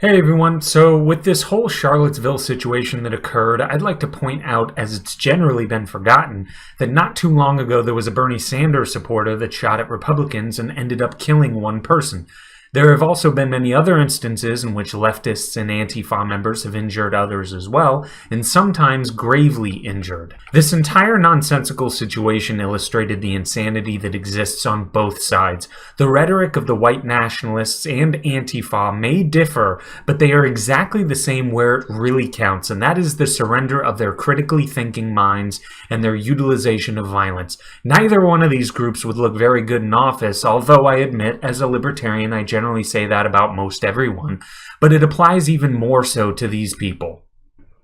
Hey everyone, so with this whole Charlottesville situation that occurred, I'd like to point out, as it's generally been forgotten, that not too long ago there was a Bernie Sanders supporter that shot at Republicans and ended up killing one person. There have also been many other instances in which leftists and Antifa members have injured others as well, and sometimes gravely injured. This entire nonsensical situation illustrated the insanity that exists on both sides. The rhetoric of the white nationalists and Antifa may differ, but they are exactly the same where it really counts, and that is the surrender of their critically thinking minds and their utilization of violence. Neither one of these groups would look very good in office, although I admit, as a libertarian, I generally say that about most everyone, but it applies even more so to these people.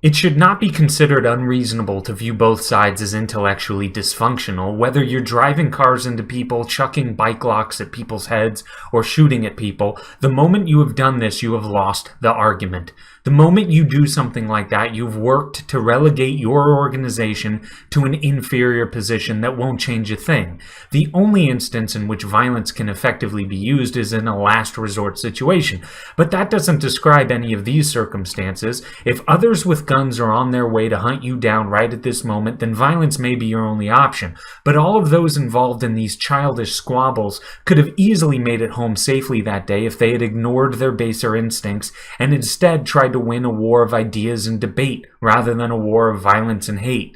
It should not be considered unreasonable to view both sides as intellectually dysfunctional, whether you're driving cars into people, chucking bike locks at people's heads, or shooting at people. The moment you have done this, you have lost the argument. The moment you do something like that, you've worked to relegate your organization to an inferior position that won't change a thing. The only instance in which violence can effectively be used is in a last resort situation. But that doesn't describe any of these circumstances. If others with guns are on their way to hunt you down right at this moment, then violence may be your only option. But all of those involved in these childish squabbles could have easily made it home safely that day if they had ignored their baser instincts and instead tried to win a war of ideas and debate rather than a war of violence and hate.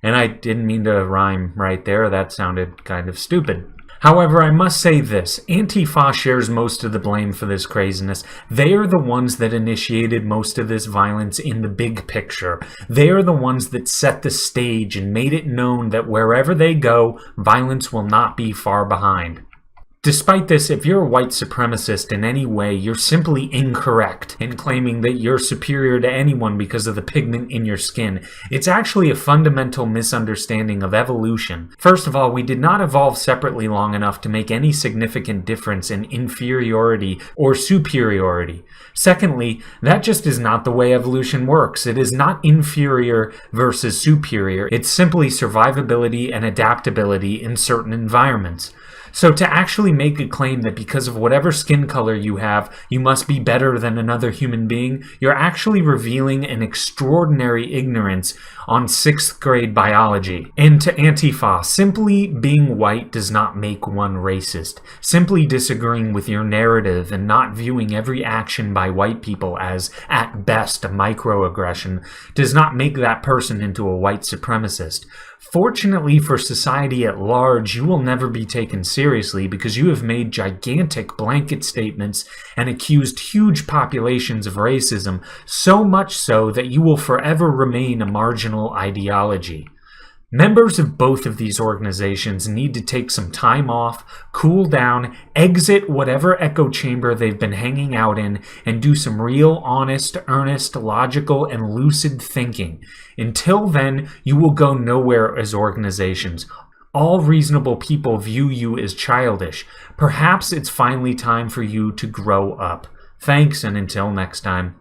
And I didn't mean to rhyme right there. That sounded kind of stupid. However, I must say this. Antifa shares most of the blame for this craziness. They are the ones that initiated most of this violence in the big picture. They are the ones that set the stage and made it known that wherever they go, violence will not be far behind. Despite this, if you're a white supremacist in any way, you're simply incorrect in claiming that you're superior to anyone because of the pigment in your skin. It's actually a fundamental misunderstanding of evolution. First of all, we did not evolve separately long enough to make any significant difference in inferiority or superiority. Secondly, that just is not the way evolution works. It is not inferior versus superior. It's simply survivability and adaptability in certain environments. So to actually make a claim that because of whatever skin color you have, you must be better than another human being, you're actually revealing an extraordinary ignorance on 6th grade biology. And to Antifa, simply being white does not make one racist. Simply disagreeing with your narrative and not viewing every action by white people as, at best, a microaggression does not make that person into a white supremacist. Fortunately for society at large, you will never be taken seriously because you have made gigantic blanket statements and accused huge populations of racism, so much so that you will forever remain a marginal ideology. Members of both of these organizations need to take some time off, cool down, exit whatever echo chamber they've been hanging out in, and do some real, honest, earnest, logical, and lucid thinking. Until then, you will go nowhere as organizations. All reasonable people view you as childish. Perhaps it's finally time for you to grow up. Thanks, and until next time.